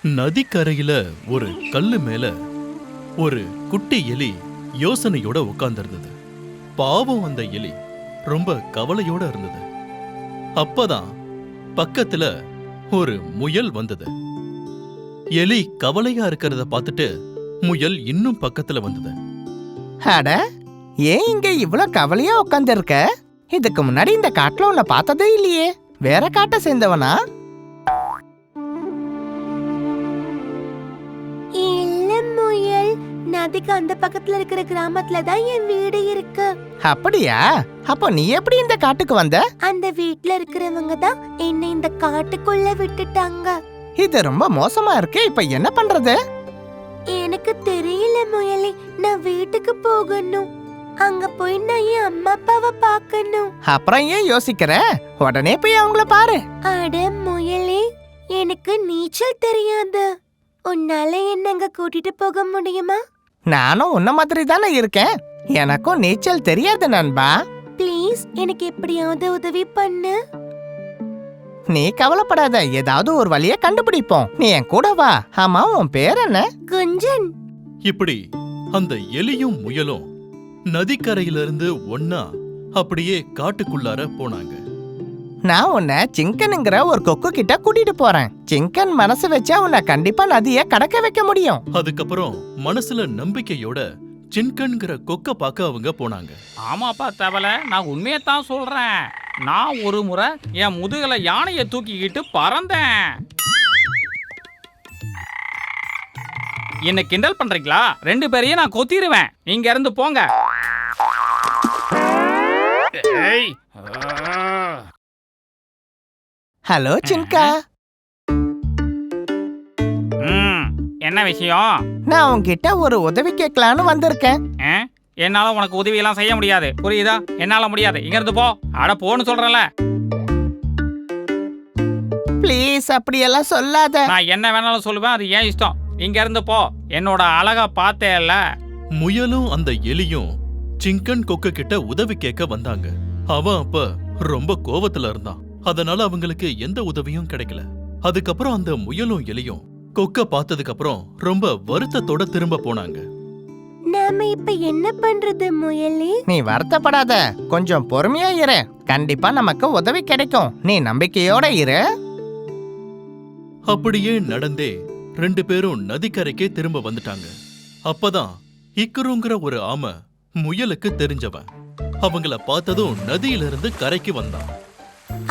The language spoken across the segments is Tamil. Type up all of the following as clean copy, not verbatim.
நதிக்கரையில ஒரு கல்லு மேல ஒரு குட்டி எலி யோசனையோட உட்கார்ந்திருந்தது. பாவம், அந்த எலி ரொம்ப கவலையோட இருந்தது. அப்பதான் பக்கத்துல ஒரு முயல் வந்தது. எலி கவலையா இருக்கிறத பார்த்துட்டு முயல் இன்னும் பக்கத்துல வந்தது. அட, ஏன் இங்க இவ்ளோ கவலையா உட்கார்ந்து இருக்க? இதுக்கு முன்னாடி இந்த காட்டுல உன்னை பார்த்ததே இல்லையே. வேற காட்டை சேர்ந்தவனா? இல்ல முயல், நதிக்கு அந்த பக்கத்துல இருக்கிற கிராமத்துல தான் என் வீடு இருக்கு. அப்படியா? அப்போ நீ எப்படி இந்த காட்டுக்கு வந்த? அந்த வீட்ல இருக்கிறவங்க தான் என்னை இந்த காட்டுக்குள்ள விட்டுட்டாங்க. இது ரொம்ப மோசமா இருக்கு. இப்ப என்ன பண்றது? எனக்கு தெரியல முயலே, நான் வீட்டுக்கு போகணும். அங்க போய் நான் என் அம்மா அப்பாவை பார்க்கணும். அப்புறம் ஏன் யோசிக்கிற? உடனே போய் அவங்கள பாரு. அட முயலே, எனக்கு நீச்சல் தெரியாது. உன்னால என்ன அங்க கூட்டிட்டு போக முடியுமா? நானும் உன்ன மாதிரி தானே இருக்கேன். எனக்கும் நீச்சல் தெரியாது நண்பா. ப்ளீஸ், எனக்கு எப்படியாவது உதவி பண்ணு. நீ கவலைப்படாத, ஏதாவது ஒரு வழியை கண்டுபிடிப்போம். நீ என் கூட வா. ஆமா, உன் பேர் என்ன? குஞ்சன். இப்படி அந்த எலியும் முயலும் நதிக்கரையிலிருந்து ஒன்னா அப்படியே காட்டுக்குள்ளார போனாங்க. நான் உன்னை சிங்கனுங்கிற ஒரு கொக்கு கிட்ட கூட்டிட்டு போறேன். சிங்கன் மனசு வச்சா உன்னை கண்டிப்பா நதிய கடக்க வைக்க முடியும். அதுக்கப்புறம் மனசுல நம்பிக்கையோட சின்கன்கிற கொக்க பார்க்க அவங்க போனாங்க. ஆமாப்பா தவளை, நான் உண்மையத்தான் சொல்றேன். நான் ஒரு முறை என் முதுகல யானையை தூக்கிக்கிட்டு பறந்தேன். என்ன கிண்டல் பண்றீங்களா? 2 பேரையும் நான் கொத்திடுவேன். இங்க இருந்து போங்க. ஏய். ஹலோ சின்கா. என்ன விஷயம்? நான் உன்கிட்ட ஒரு உதவி கேட்கலான்னு வந்திருக்கேன். என்னால உனக்கு உதவி எல்லாம் செய்ய முடியாது, புரியுதா? என்னால முடியாது. இங்க இருந்து போ. அட போன்னு சொல்றேன்ல. ப்ளீஸ், அப்படியெல்லாம் சொல்லாத. நான் என்ன வேணாலும் சொல்லுவேன், அது ஏன் இஷ்டம். இங்க இருந்து போ. என்னோட அழகா பார்த்தேல்ல. முயலும் அந்த எலியும் சிங்கன் கொக்க கிட்ட உதவி கேட்க வந்தாங்க. அவன் அப்ப ரொம்ப கோவத்துல இருந்தான். அதனால அவங்களுக்கு எந்த உதவியும் கிடைக்கல. அதுக்கப்புறம் அந்த முயலும் எலியும் கொக்க பார்த்ததுக்கு அப்புறம் ரொம்ப வருத்தத்தோட திரும்ப போனாங்க. நாம இப்ப என்ன பண்றது முயலே? நீ வருத்தப்படாத, கொஞ்சம் பொறுமையா இரு. கண்டிப்பா நமக்கு உதவி கிடைக்கும். நீ நம்பிக்கையோட இரு. அப்படியே நடந்தே 2 பேரும் நதிக்கரைக்கே திரும்ப வந்துட்டாங்க. அப்பதான் இக்குருங்கிற ஒரு ஆமை முயலுக்கு தெரிஞ்சவன். அவங்கள பார்த்ததும் நதியிலிருந்து கரைக்கு வந்தான்.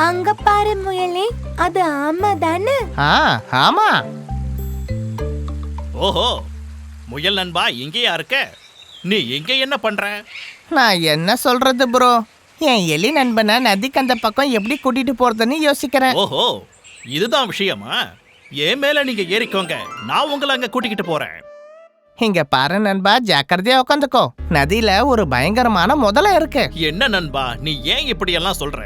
அங்க பாரு முயலே, அது ஆமா தானே? ஆமா. ஓஹோ, முயல் நண்பா, இங்கேயா இருக்க? நீ இங்க என்ன பண்ற? நான் என்ன சொல்றது ப்ரோ, என் எலி நண்பனை நதிக்கு அந்த பக்கம் எப்படி கூட்டிட்டு போறதுன்னு யோசிக்கிறேன். ஓஹோ, இதுதான் விஷயமா? என் மேல நீங்க ஏறிக்கோங்க, நான் உங்களை அங்க கூட்டிக்கிட்டு போறேன். இங்க பாரு நண்பா, ஜாக்கிரதையா உட்காந்துக்கோ. நதியில ஒரு பயங்கரமான முதலை இருக்கு. என்ன நண்பா, நீ ஏன் இப்படி எல்லாம் சொல்ற?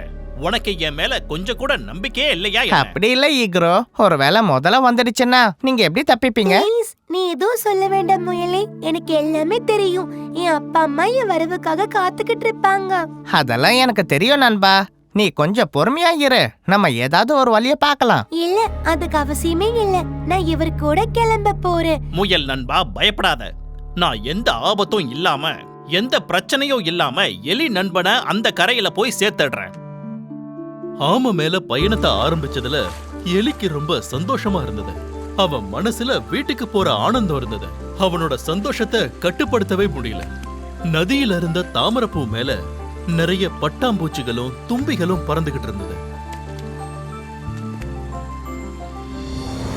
உனக்கு என் மேல கொஞ்சம் கூட நம்பிக்கையே இல்லையா? அப்படி இல்ல ஈக்ரோ, ஒருவேளை முதல்ல வந்துடுச்சுன்னா நீங்க எப்படி தப்பிப்பீங்க? ப்ளீஸ், நீ எதுவும் சொல்ல வேண்டாம் முயலே. எனக்கு எல்லாமே தெரியும். என் அப்பா அம்மா என் வரவுக்காக காத்துக்கிட்டு இருப்பாங்க. அதெல்லாம் எனக்கு தெரியும் நண்பா. நீ கொஞ்சம் பொறுமையா இரு. நம்ம ஏதாவது ஒரு வழிய பார்க்கலாம். இல்ல, அதுக்கு அவசியமே இல்ல. நான் இவர் கூட கிளம்ப போறேன். முயல் நண்பா, பயப்படாத. நான் எந்த ஆபத்தும் இல்லாம, எந்த பிரச்சனையும் இல்லாம எலி நண்பனை அந்த கரையில போய் சேர்த்துடுறேன். ஆமை மேல பயணத்தை ஆரம்பிச்சதுல எலிக்கு ரொம்ப சந்தோஷமா இருந்தது. அவன் மனசுல வீட்டுக்கு போற ஆனந்தம் இருந்தது. அவனோட சந்தோஷத்தை கட்டுப்படுத்தவே முடியல. நதியில இருந்த தாமரைப்பூ மேல நிறைய பட்டாம்பூச்சிகளும் தும்பிகளும் பறந்துகிட்டு இருந்தது.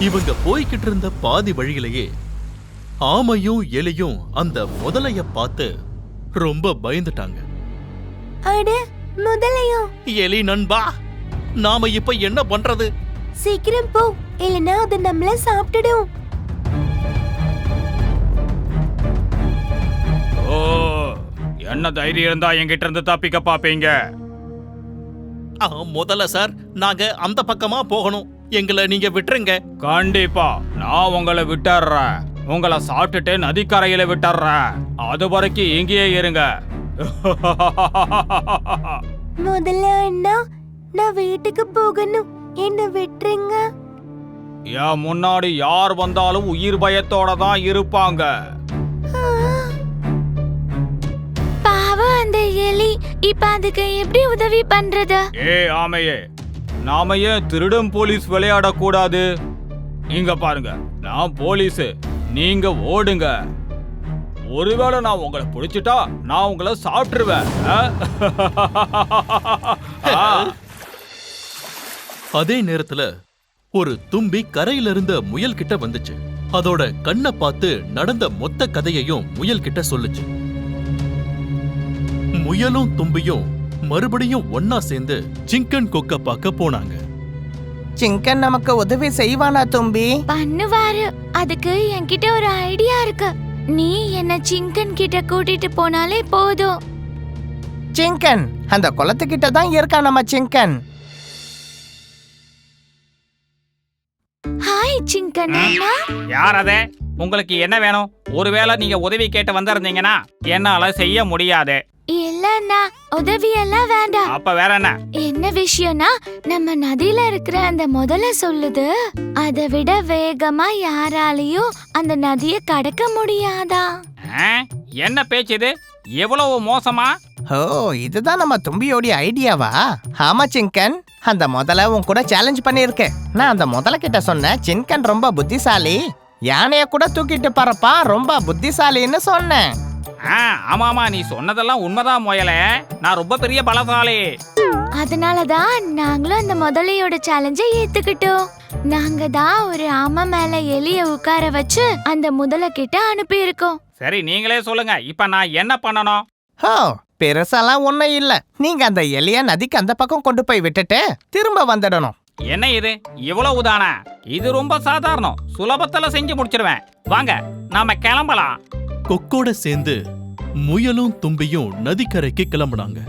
இவங்க போய்கிட்டு இருந்த பாதி வழியிலேயே ஆமையும் எலியும் அந்த முதலைய பார்த்து ரொம்ப பயந்துட்டாங்க. அட, முதலையா? எலி நண்பா, நாம இப்ப என்ன பண்றது? சீக்கிரம் போ, இல்லனா அது நம்மள சாப்பிட்டுடும். ஓ, என்ன தைரியம் இருந்தா என்கிட்ட இருந்து தப்பிக்க பாப்பீங்க? முதல்ல சார், நாங்க அந்த பக்கமா போகணும். எங்களை நீங்க விட்டுருங்க. கண்டிப்பா நான் உங்களை விட்டுறேன். உங்களை சாப்பிட்டுட்டு நதிக்கரையில விட்டுறேன். அது வரைக்கும் இங்கேயே இருங்க. முதல்ல அண்ணா, நான் வீட்டுக்கு போகணும். என்ன விட்டுருங்க. என் முன்னாடி யார் வந்தாலும் உயிர் பயத்தோட தான் இருப்பாங்க. பாவம் அந்த எலி. இப்ப அதுக்கு எப்படி உதவி பண்றது? ஆமையே, நாம ஏன் திருடன் போலீஸ் விளையாடக்கூடாது? இங்க பாருங்க, நான் போலீஸ், நீங்க ஓடுங்க. ஒருவேளை நான் உங்களை பிடிச்சிட்டா நான் உங்களை சாப்பிட்டுருவேன். அதே நேரத்துல ஒரு தும்பி கரையில இருந்த முயல் கிட்ட வந்துச்சு. அதோட கண்ணை பார்த்து நடந்த மொத்த கதையையும் முயல் கிட்ட சொல்லுச்சு. முயலும் தும்பியும் மறுபடியும் ஒன்னா சேர்ந்து சிங்கன் கொக்க பார்க்க போனாங்க. சிங்கன் நமக்கு உதவி செய்வானா தும்பி? பண்ணுவாரு. அதுக்கு என்கிட்ட ஒரு ஐடியா இருக்கு. நீ என்ன சிங்கன் கிட்ட கூட்டிட்டு போனாலே போதும். சிங்கன் அந்த குளத்துக்கிட்ட தான் இருக்கான் நம்ம சிங்கன். ஹாய் சிங்கன் அண்ணா. யார் அதே? உங்களுக்கு என்ன வேணும்? ஒருவேளை நீங்க உதவி கேட்டு வந்திருந்தீங்கன்னா என்னால செய்ய முடியாது. இல்லண்ணா, உதவியெல்லாம் வேண்டாம். அப்ப வேற என்ன? என்ன விஷயம்னா, நம்ம நதியில இருக்கிற அந்த முதல சொல்லுது, அதை விட வேகமா யாராலையும் அந்த நதியை கடக்க முடியாதா? என்ன பேச்சு இது? எவ்வளவு மோசமா? ஓ, இதுதான் நம்ம தும்பியோட ஐடியாவா? ஆமா சிங்கன், அந்த முதல்ல உன் கூட சேலஞ்ச் பண்ணிருக்கேன். நான் அந்த முதல்ல கிட்ட சொன்னேன், சிங்கன் ரொம்ப புத்திசாலி, யானைய கூட தூக்கிட்டு பறப்பா, ரொம்ப புத்திசாலின்னு சொன்னேன். ஆமாமா, நீ சொன்னதெல்லாம் உண்மைதான் முயலே. நான் ரொம்ப பெரிய பலசாலி. அதனாலதான் நாங்களும் அந்த முதலையோட சேலஞ்சை ஏத்துக்கிட்டோம். நாங்க தான் ஒரு ஆமை மேல எலிய உட்கார வச்சு அந்த முதல கிட்ட அனுப்பி இருக்கோம். சரி, நீங்களே சொல்லுங்க, இப்ப நான் என்ன பண்ணணும்? ஓ, பெருசாலாம் ஒண்ணும் இல்ல. நீங்க அந்த எலிய நதிக்கு அந்த பக்கம் கொண்டு போய் விட்டுட்டு திரும்ப வந்துடணும். என்ன இது இவ்வளவு தானா? இது ரொம்ப சாதாரணம், சுலபத்துல செஞ்சு முடிச்சிருவேன். வாங்க, நாம கிளம்பலாம். கொக்கோட சேர்ந்து முயலும் தும்பியும் நதிக்கரைக்கு கிளம்புனாங்க.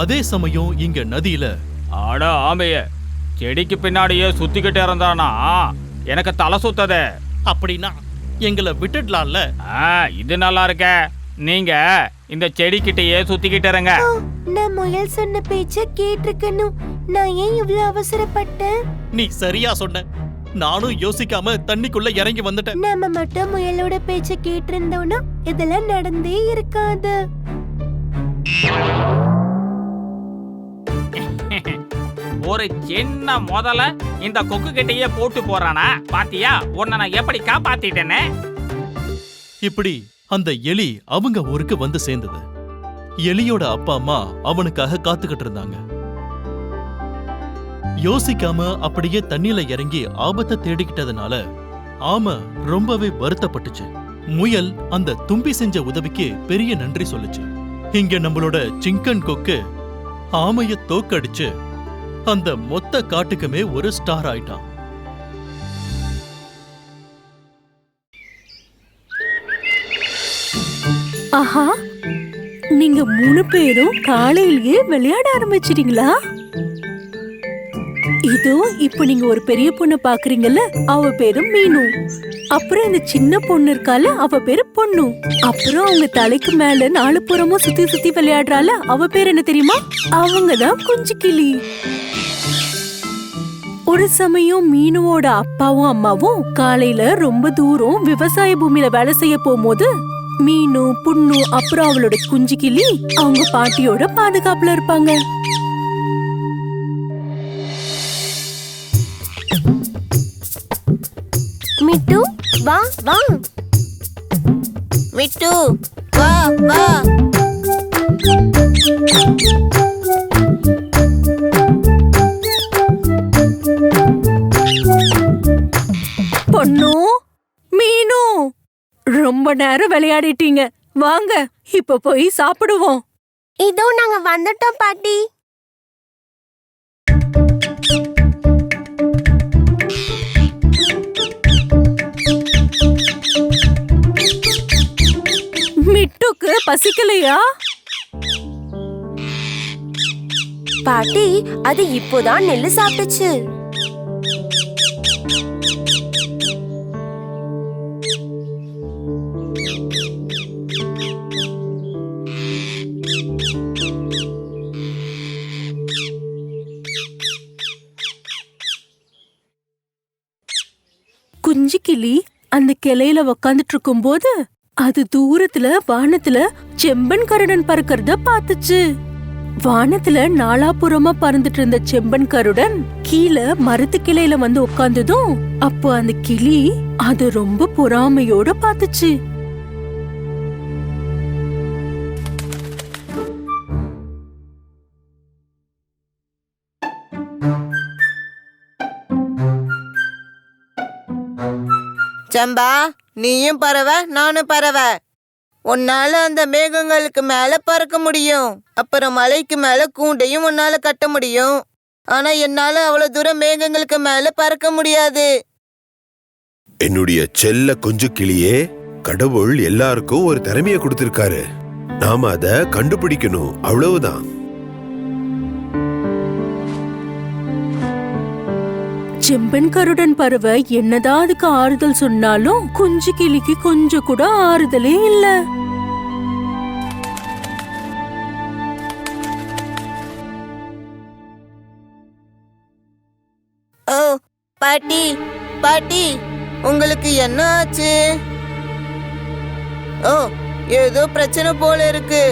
அதே சமயம் இங்க நதியில அட ஆமைய, செடிக்கு பின்னாடியே சுத்திக்கிட்டே இருந்தானா எனக்கு தலை சுத்தது. அப்படின்னா எங்களை விட்டுடலாம்ல. இது நல்லா இருக்க. நீங்க இந்த செடிக்கிட்டயே சுத்திக்கிட்டு இருங்க. நான் முயல் சொன்ன பேச்ச கேட்டிருக்கணும். நான் ஏன் இவ்வளவு அவசரப்பட்டேன்? நீ சரியா சொன்ன. நானும் யோசிக்காம தண்ணிக்குள்ள இறங்கி வந்துட்டேன். நாம மட்டும் முயலோட பேச்ச கேட்டிருந்தோம்னா இதெல்லாம் நடந்தே இருக்காது. ஒரு சின்ன முதல்ல இந்த கொக்கு கிட்டயே போட்டு போறானா? பாத்தியா, உன்னை நான் எப்படி காப்பாத்திட்டேன்னு. இப்படி அந்த எலி அவங்க ஊருக்கு வந்து சேர்ந்தது. எலியோட அப்பா அம்மா அவனுக்காக காத்துக்கிட்டு இருந்தாங்க. யோசிக்காம அப்படியே தண்ணியில இறங்கி ஆபத்தை தேடிக்கிட்டதுனால ஆமை ரொம்பவே வருத்தப்பட்டுச்சு. முயல் அந்த தும்பி செஞ்ச உதவிக்கு பெரிய நன்றி சொல்லுச்சு. இங்க நம்மளோட சிங்கன் கொக்கு ஆமைய தோக்கடிச்சு அந்த மொத்த காட்டுக்குமே ஒரு ஸ்டார் ஆயிட்டான். ஆஹா, நீங்க 3 பேரும் காலையிலேயே விளையாட ஆரம்பிச்சிட்டீங்களா? இதோ இப்ப நீங்க ஒரு பெரிய பொண்ணு பாக்குறீங்கல்ல, அவ பேரு மீனு. அப்புறம் இந்த சின்ன பொண்ணு இருக்கால, அவ பேரு பொண்ணு. அப்புறம் அவங்க தலைக்கு மேல 4 புறமும் சுத்தி சுத்தி விளையாடுறால, அவ பேர் என்ன தெரியுமா? அவங்கதான் குஞ்சு கிளி. ஒரு சமயம் மீனுவோட அப்பாவும் அம்மாவும் காலையில ரொம்ப தூரம் விவசாய பூமியில வேலை செய்ய போகும்போது மீனு, புண்ணு, அப்புறம் அவளோட குஞ்சு கிளி அவங்க பாட்டியோட பாதுகாப்புல இருப்பாங்க. மிட்டு, வா வா. மிட்டு, வா வா. பொண்ணு, மீனு, ரொம்ப நேரம் விளையாடிட்டீங்க. வாங்க, இப்ப போய் சாப்பிடுவோம். இதோ நாங்க வந்துட்டோம் பாட்டி. மிட்டுக்கு பசிக்கலையா? பாட்டி, அது இப்போதான் நெல்லு சாப்பிட்டுச்சு. குஞ்சு கிளி அந்த கிளையில உக்காந்துட்டு இருக்கும் போது அது தூரத்துல வானத்துல செம்பன் கருடன் பறக்கிறத பாத்துச்சு. வானத்துல நாலாபுறமா பறந்துட்டு இருந்த செம்பன் கருடன் கீழே மரத்து கிளையில வந்து உட்கார்ந்ததும் அப்போ அந்த கிளி அது ரொம்ப பொறாமையோட பாத்துச்சு. செம்பா, நீயும் பறவை நானும் பறவை. உன்னால அந்த மேகங்களுக்கு மேல பறக்க முடியும். அப்புறம் மலைக்கு மேல கூண்டையும் உன்னால கட்ட முடியும். ஆனா என்னால அவ்வளவு தூரம் மேகங்களுக்கு மேல பறக்க முடியாது. என்னுடைய செல்ல குஞ்சு கிளியே, கடவுள் எல்லாருக்கும் ஒரு திறமைய கொடுத்திருக்காரு. நாம அத கண்டுபிடிக்கணும், அவ்வளவுதான். செம்பன் கருடன் பறவை என்னதான் அதுக்கு ஆறுதல் சொன்னாலும் குஞ்சு கிளிக்கு கொஞ்சம் கூட ஆறுதலே இல்ல. ஓ பாட்டி, பாட்டி, உங்களுக்கு என்ன ஆச்சு? ஓ, ஏதோ பிரச்சனை போல இருக்கு.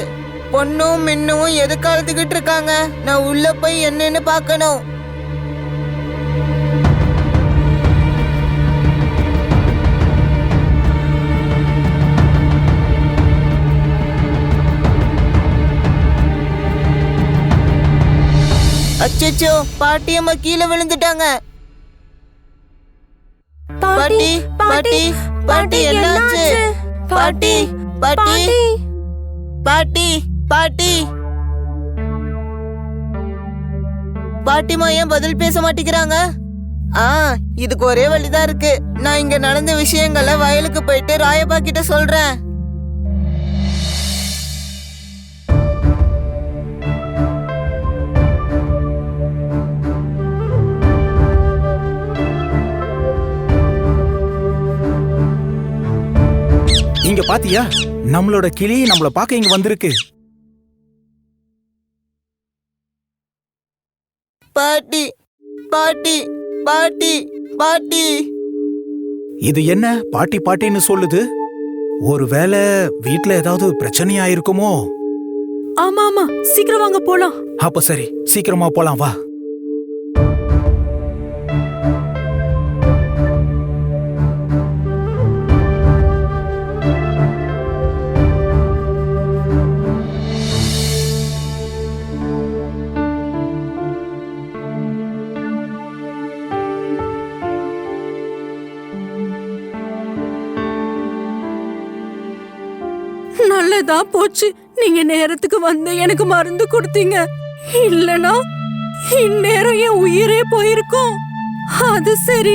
பொண்ணும் மின்னும் எதுக்கு அழுதுகிட்டு இருக்காங்க? நான் உள்ள போய் என்னன்னு பார்க்கணும். அச்சச்சோ, பாட்டி அம்மா கீழே விழுந்துட்டாங்க. பாட்டி, பாட்டி, பாட்டி, என்னாச்சு? பாட்டி, பாட்டி, பாட்டி, பாட்டி, பாட்டிமா ஏன் பதில் பேச மாட்டேங்கிறாங்க? இதுக்கு ஒரே வழிதான் இருக்கு. நான் இங்க நடந்த விஷயங்களை வயலுக்கு போயிட்டு ராயப்பா கிட்ட சொல்றேன். இங்க பாத்தியா, நம்மளோட கிளி நம்மள பாக்க இங்க வந்திருக்கு. பாட்டி, பாட்டி, பாட்டி, பாட்டி. இது என்ன பாட்டி பாட்டின்னு சொல்லுது? ஒருவேளை வீட்ல ஏதாவது பிரச்சனையா இருக்குமோ? ஆமா ஆமா, சீக்கிரம் வாங்க போலாம். அப்ப சரி, சீக்கிரமா போலாம் வா. நல்லதா போச்சு, நீங்க நேரத்துக்கு வந்து எனக்கு மருந்து கொடுத்தீங்க. இல்லனா இந்நேரம் என் உயிரே போயிருக்கும். அது சரி,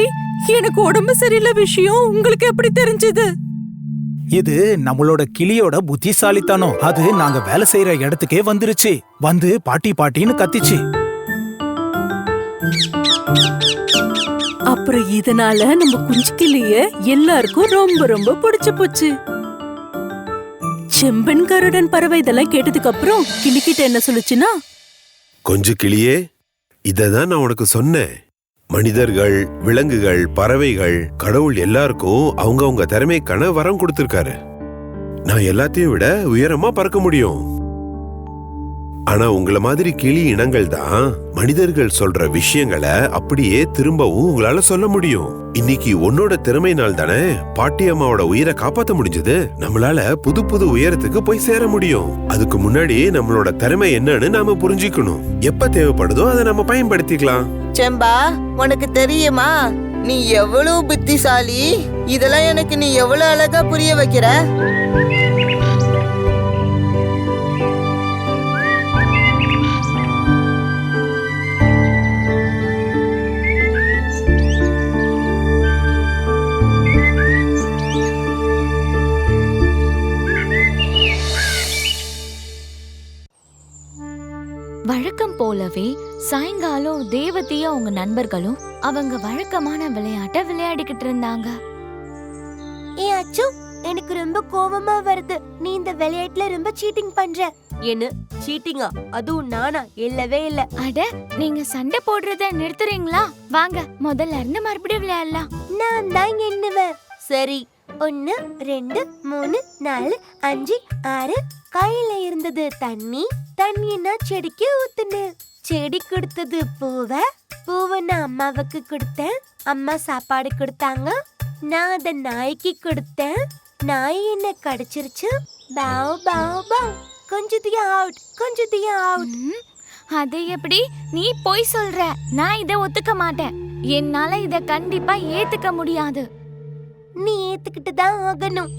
எனக்கு உடம்பு சரியில்லை விஷயம் உங்களுக்கு எப்படி தெரிஞ்சது? இது நம்மளோட கிளியோட புத்திசாலித்தனம். அது நாங்க வேலை செய்யற இடத்துக்கே வந்துருச்சு. வந்து பாட்டி பாட்டின்னு கத்திச்சு. அப்புறம் இதனால நம்ம குஞ்சு கிளிய எல்லாருக்கும் ரொம்ப ரொம்ப பிடிச்சு போச்சு. செம்பன் கருடன் பறவை இதெல்லாம் கேட்டதுக்கு அப்புறம் கிளிக்கிட்ட என்ன சொல்லுச்சுன்னா, கொஞ்சு கிளியே, இததான் நான் உனக்கு சொன்னேன். மனிதர்கள், விலங்குகள், பறவைகள், கடவுள் எல்லாருக்கும் அவங்க திறமைக்கான வரம் கொடுத்திருக்காரு. நான் எல்லாத்தையும் விட உயரமா பறக்க முடியும். ஆனா உங்கள மாதிரி கிளி இனங்கள் தான் மனிதர்கள் சொல்ற விஷயங்களை அப்படியே திரும்பவும் உங்களால சொல்ல முடியும். இன்னைக்கு உன்னோட திறமையினால் தானே பாட்டி அம்மாவோட உயிரை காப்பாத்த முடிஞ்சது. நம்மளால புது புது உயரத்துக்கு போய் சேர முடியும். அதுக்கு முன்னாடி நம்மளோட திறமை என்னன்னு நாம புரிஞ்சுக்கணும். எப்ப தேவைப்படுதோ அதை நம்ம பயன்படுத்திக்கலாம். செம்பா, உனக்கு தெரியுமா நீ எவ்வளவு புத்திசாலி? இதெல்லாம் எனக்கு நீ எவ்வளவு அழகா புரிய வைக்கிற. வழக்கம் போலவே சாயங்காலம் தேவதையும் அவங்க நண்பர்களும் அவங்க வழக்கமான விளையாட்டை விளையாடிக்கிட்டு இருந்தாங்க. ஏ அச்சு, எனக்கு ரொம்ப கோவமா வருது. நீ இந்த விளையாட்டுல ரொம்ப சீட்டிங் பண்ற. என்ன சீட்டிங்கா? அதுவும் நானா? இல்லவே இல்ல. அட, நீங்க சண்டை போடுறத நிறுத்துறீங்களா? வாங்க முதல்ல இருந்து மறுபடியும் விளையாடலாம். நான் தான் எண்ணுவேன். சரி, 1 2 3 4 5 6. கையில இருந்தது தண்ணி. தண்ணினா செடிக்கு ஊத்துனு. செடி கொடுத்தது பூவை. பூவை நான் அம்மாவுக்கு கொடுத்தேன். அம்மா சாப்பாடு கொடுத்தாங்க. நான் அத நாய்க்கு கொடுத்தேன். நாய் என்ன கடிச்சிருச்சு. பாவ் பாவ் பாவ். கொஞ்சம் அவுட். அது எப்படி? நீ போய் சொல்ற. நான் இத ஒத்துக்க மாட்டேன். என்னால இத கண்டிப்பா ஏத்துக்க முடியாது. நீ ஏத்துக்கிட்டு தான் ஆகணும்.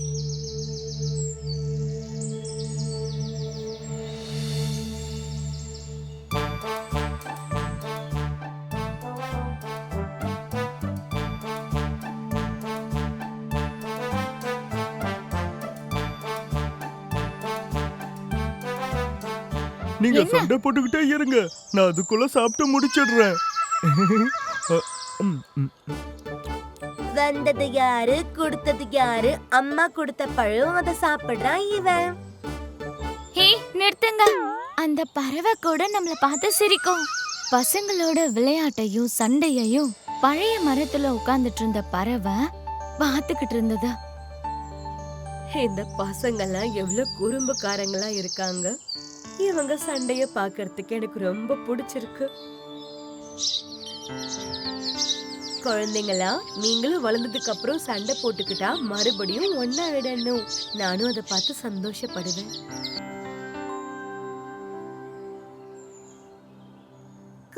நீங்க சண்டை போட்டுக்கிட்டே இருங்க, நான் அதுக்குள்ள சாப்பிட்டு முடிச்சிடுறேன். வந்தது யாரு, கொடுத்தது யாரு? அம்மா கொடுத்த பழம், அதை சாப்பிடுறான் இவன். ஹே, நிறுத்துங்க. அந்த பறவை கூட நம்மள பார்த்து சிரிக்கும். பசங்களோட விளையாட்டையும் சண்டையையும் பழைய மரத்துல உட்கார்ந்துட்டு இருந்த பறவை பார்த்துக்கிட்டு இருந்தது. இந்த பசங்கெல்லாம் எவ்வளவு குறும்புக்காரங்களா இருக்காங்க. இவங்க சண்டைய பாக்குறதுக்கு எனக்கு ரொம்ப பிடிச்சிருக்கு. குழந்தைங்களா, நீங்களும் வளர்ந்ததுக்கு அப்புறம் சண்டை போட்டுக்கிட்டா மறுபடியும் ஒன்னா விடணும். நானும் அதை பார்த்து சந்தோஷப்படுவேன்.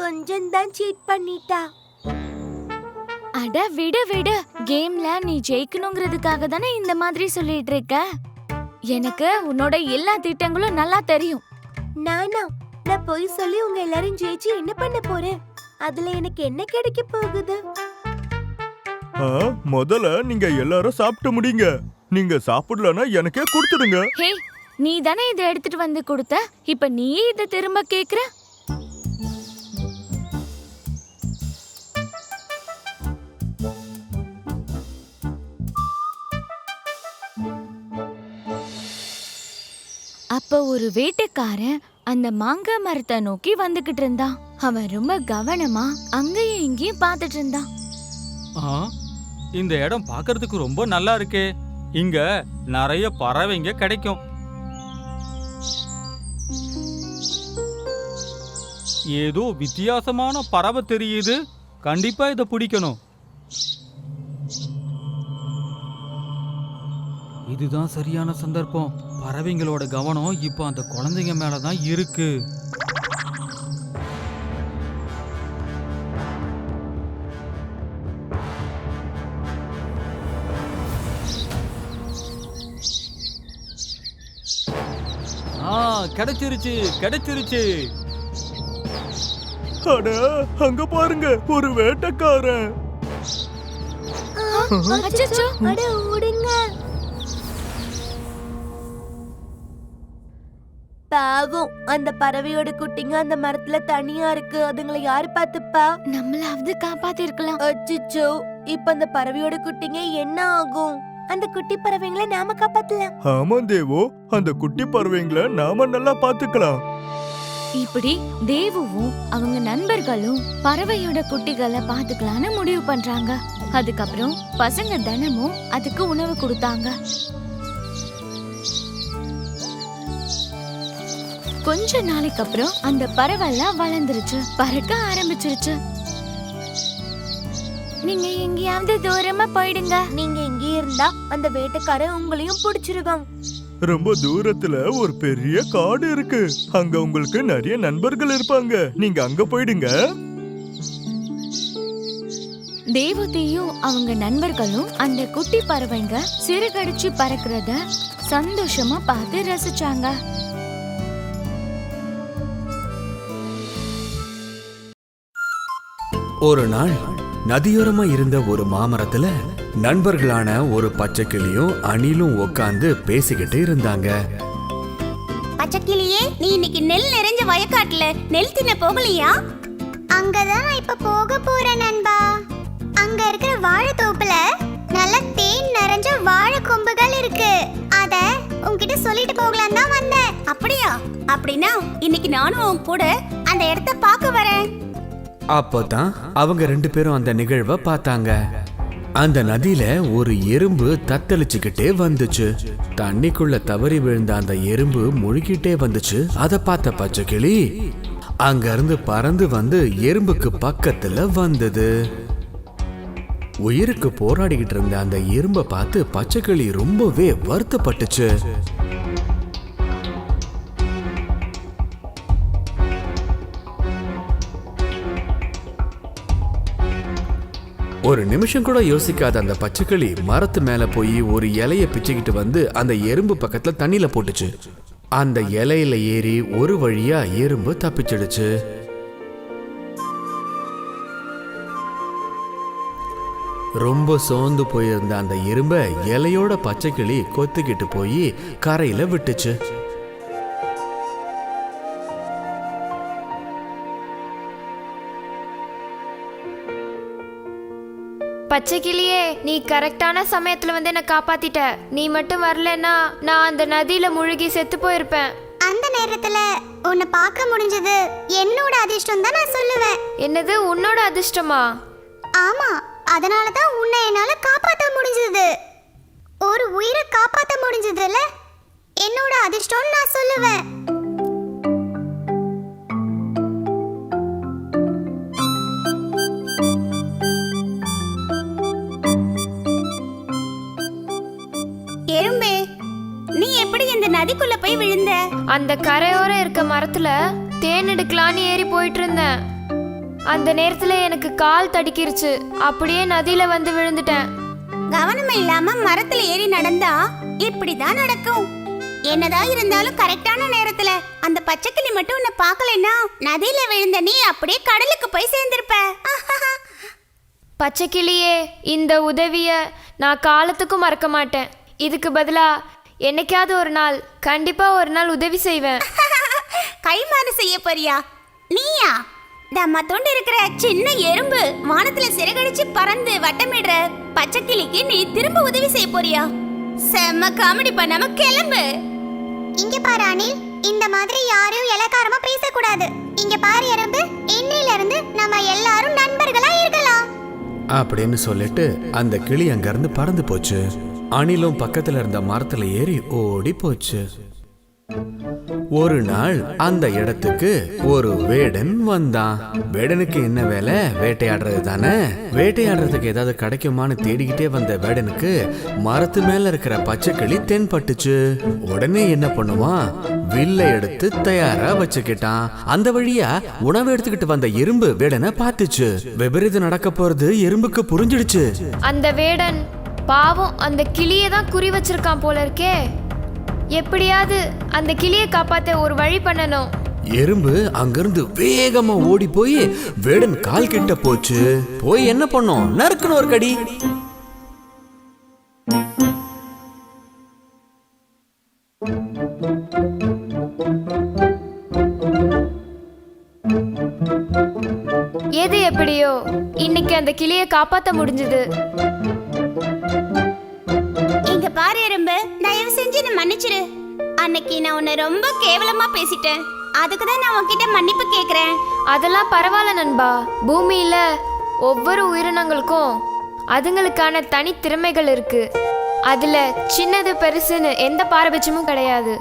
கொஞ்சம் தான் சீட் பண்ணிட்டா. அட விடு விடு. கேம்ல நீ ஜெயிக்கணுங்கிறதுக்காக தானே இந்த மாதிரி சொல்லிட்டு இருக்க. எனக்கு உன்னோட எல்லா திட்டங்களும் நல்லா தெரியும். நானா? நான் போய் சொல்லி உங்க எல்லாரும் ஜெயிச்சு என்ன பண்ண போறேன்? அதுல எனக்கு என்ன கிடைக்க போகுது? முதல்ல நீங்க எல்லாரும் சாப்பிட்டு முடிங்க. நீங்க சாப்பிடலன்னா எனக்கே கொடுத்துடுங்க. ஹே, நீ தானே இதை எடுத்துட்டு வந்து கொடுத்த. இப்ப நீயே இதை திரும்ப கேக்குற. அப்ப ஒரு வேட்டைக்காரன் அந்த மாங்காய் மரத்தை நோக்கி வந்துகிட்டு இருந்தான். அவன் ரொம்ப கவனமா அங்கேயும் இங்கேயும் பார்த்துட்டு இருந்தான். இந்த இடம் பார்க்கிறதுக்கு ரொம்ப நல்லா இருக்கே. இங்க நிறைய பறவைங்க கிடைக்கும். ஏதோ வித்தியாசமான பறவை தெரியுது. கண்டிப்பா இதை பிடிக்கணும். இதுதான் சரியான சந்தர்ப்பம். பறவைங்களோட கவனம் இப்போ அந்த குழந்தைங்க மேலதான் இருக்கு. கிடைச்சிருச்சு கிடைச்சிருச்சு. அட, அங்க பாருங்க, ஒரு வேட்டைக்காரன். அச்சச்சோ. அட ஓடுங்க. பாவம், அந்த பறவையோட குட்டிங்க அந்த மரத்துல தனியா இருக்கு. அதுங்களை யாரு பாத்துப்பா? நம்மளாவது காப்பாத்தி இருக்கலாம். அச்சச்சோ, இப்ப அந்த பறவையோட குட்டிங்க என்ன ஆகும்? அந்த குட்டி பறவைங்களை நாம காப்பாத்தலாம். ஆமா தேவோ, அந்த குட்டி பறவைங்களை நாம நல்லா பாத்துக்கலாம். இப்படி தேவுவும் அவங்க நண்பர்களும் பறவையோட குட்டிகளை பாத்துக்கலான்னு முடிவு பண்றாங்க. அதுக்கப்புறம் பசங்க தினமும் அதுக்கு உணவு கொடுத்தாங்க. கொஞ்ச நாளைக்கு அப்புறம் அந்த பறவை எல்லாம் வளர்ந்துருச்சு, பறக்க ஆரம்பிச்சிருச்சு. நீங்க எங்கேயாவது தூரமா போயிடுங்க. நீங்க இங்கே இருந்தா அந்த வேட்டைக்காரன் உங்களையும் பிடிச்சிருவான். ரொம்ப தூரத்துல ஒரு பெரிய காடு இருக்கு. அங்க உங்களுக்கு நிறைய நண்பர்கள் இருப்பாங்க. நீங்க அங்க போயிடுங்க. தேவதையும் அவங்க நண்பர்களும் அந்த குட்டி பறவைங்க சிறகடிச்சு பறக்கிறத சந்தோஷமா பார்த்து ரசிச்சாங்க. ஒரு நாள் நதியோரமா இருந்த ஒரு மாமரத்துல நண்பர்களான ஒரு பச்சைக்கிளியும் அணிலும் உட்கார்ந்து பேசிக்கிட்டு இருந்தாங்க. பச்சைக்கிளியே, நீ இன்னைக்கு நெல் நிறைஞ்ச வயக்காட்டுல நெல் தின்ன போகலையா? அங்கதான் நான் இப்ப போக போறேன் நண்பா. அங்க இருக்கிற வாழை தோப்புல நல்ல தேன் நிறைஞ்ச வாழை கொம்புகள் இருக்கு. அத உன்கிட்ட சொல்லிட்டு போகலாம் தான் வந்தேன். அப்படியா? அப்படின்னா இன்னைக்கு நானும் உன் கூட அந்த இடத்த பார்க்க வரேன். அப்போதான் அவங்க 2 பேரும் அந்த நிகழ்வை பார்த்தாங்க. அந்த நதியில ஒரு எறும்பு தத்தளிச்சுக்கிட்டே வந்துச்சு. தண்ணிக்குள்ள தவறி விழுந்த அந்த எறும்பு முழுகிட்டே வந்துச்சு. அதை பார்த்த பச்சைக்கிளி அங்க இருந்து பறந்து வந்து எறும்புக்கு பக்கத்துல வந்தது. உயிருக்கு போராடிக்கிட்டு இருந்த அந்த எறும்பை பார்த்து பச்சைக்கிளி ரொம்பவே வருத்தப்பட்டுச்சு. ஒரு நிமிஷம் கூட யோசிக்காத அந்த பச்சைக்கிளி மரத்து மேல போய் ஒரு இலைய பிச்சுக்கிட்டு வந்து அந்த எறும்பு பக்கத்துல தண்ணியில போட்டுச்சு. அந்த இலையில ஏறி ஒரு வழியா எறும்பு தப்பிச்சிடுச்சு. ரொம்ப சோர்ந்து போயிருந்த அந்த எறும்பை இலையோட பச்சைக்கிளி கொத்திக்கிட்டு போய் கரையில விட்டுச்சு. பச்சைக்கிளியே, நீ கரெக்டான சமயத்துல வந்து என்ன காப்பாத்திட்ட. நீ மட்டும் வரலன்னா நான் அந்த நதியில முழுகி செத்து போயிருப்பேன். அந்த நேரத்துல உன்னை பார்க்க முடிஞ்சது என்னோட அதிர்ஷ்டம் தான் நான் சொல்லுவேன். என்னது, உன்னோட அதிர்ஷ்டமா? ஆமா, அதனால தான் உன்னை என்னால காப்பாற்ற முடிஞ்சது. ஒரு உயிரை காப்பாற்ற முடிஞ்சதுல என்னோட அதிர்ஷ்டம் நான் சொல்லுவேன். எறும்பே, நீ எப்படி இந்த நதிக்குள்ள போய் விழுந்த? அந்த கரையோரம் இருக்க மரத்துல தேன் எடுக்கலான்னு ஏறி போயிட்டு இருந்தேன். அந்த நேரத்துல எனக்கு கால் தடிக்கிருச்சு. அப்படியே நதியில வந்து விழுந்துட்டேன். கவனம் இல்லாம மரத்துல ஏறி நடந்தா இப்படிதான் நடக்கும். என்னதான் இருந்தாலும் கரெக்டான நேரத்துல அந்த பச்சைக்கிளி மட்டும் உன்னை பார்க்கலன்னா நதியில விழுந்த நீ அப்படியே கடலுக்கு போய் சேர்ந்திருப்ப. பச்சைக்கிளியே, இந்த உதவிய நான் காலத்துக்கும் மறக்க மாட்டேன். இதுக்கு பதிலா என்னைக்காவது ஒரு நாள், கண்டிப்பா ஒரு நாள் உதவி செய்வேன். கைமாறு செய்ய போறியா? நீயா? நம்ம தொண்டு இருக்கிற சின்ன எறும்பு வானத்துல சிறகடிச்சு பறந்து வட்டமிடுற பச்சைக்கிளிக்கு நீ திரும்ப உதவி செய்ய போறியா? செம்ம காமெடி பண்ணாம கிளம்பு. இங்க பாரு அனில், இந்த மாதிரி யாரும் இலக்காரமா பேசக்கூடாது. இங்க பாரு எறும்பு, இன்னையில இருந்து நம்ம எல்லாரும் நண்பர்களா இருக்கலாம் அப்படின்னு சொல்லிட்டு அந்த கிளி அங்கிருந்து பறந்து போச்சு. அணிலும் பக்கத்துல இருந்த மரத்துல ஏறி ஓடி போச்சு. ஒரு நாள் அந்த இடத்துக்கு ஒரு வேடன் வந்தான். வேடனுக்கு என்ன வேலை? வேட்டையாடுறது தானே. வேட்டையாடுறதுக்கு ஏதாவது கிடைக்குமான்னு தேடிக்கிட்டே வந்த வேடனுக்கு மரத்து மேல இருக்கிற பச்சைக்கிளி தென்பட்டுச்சு. உடனே என்ன பண்ணுவான்? வில்லை எடுத்து தயாரா வச்சுக்கிட்டான். அந்த வழியா உணவு எடுத்துக்கிட்டு வந்த எறும்பு வேடனை பார்த்துச்சு. விபரீதம் நடக்க போறது எறும்புக்கு புரிஞ்சிடுச்சு. அந்த வேடன் பாவம் அந்த கிளியை தான் குறி வச்சிருக்கான் போல இருக்கே. எப்படியாவது அந்த கிளியை காப்பாத்த ஒரு வழி பண்ணணும். எறும்பு அங்கிருந்து வேகமா ஓடி போய் வேடன் கால் கிட்ட போச்சு. போய் என்ன பண்ணோம்? நறுக்குன்னு ஒரு கடி. எது எப்படியோ இன்னைக்கு அந்த கிளியை காப்பாத்த முடிஞ்சது. இங்க பாரு எறும்பு, தயவு செஞ்சு என்ன மன்னிச்சிரு. அன்னைக்கு நான் உன்னை ரொம்ப கேவலமா பேசிட்டேன். அதுக்கு தான் நான் உன்கிட்ட மன்னிப்பு கேக்குறேன். அதெல்லாம் பரவாயில்ல நண்பா. பூமியில ஒவ்வொரு உயிரினங்களுக்கும் அதுங்களுக்கான தனி திறமைகள் இருக்கு. அதுல சின்னது பெருசுன்னு எந்த பாரபட்சமும் கிடையாது.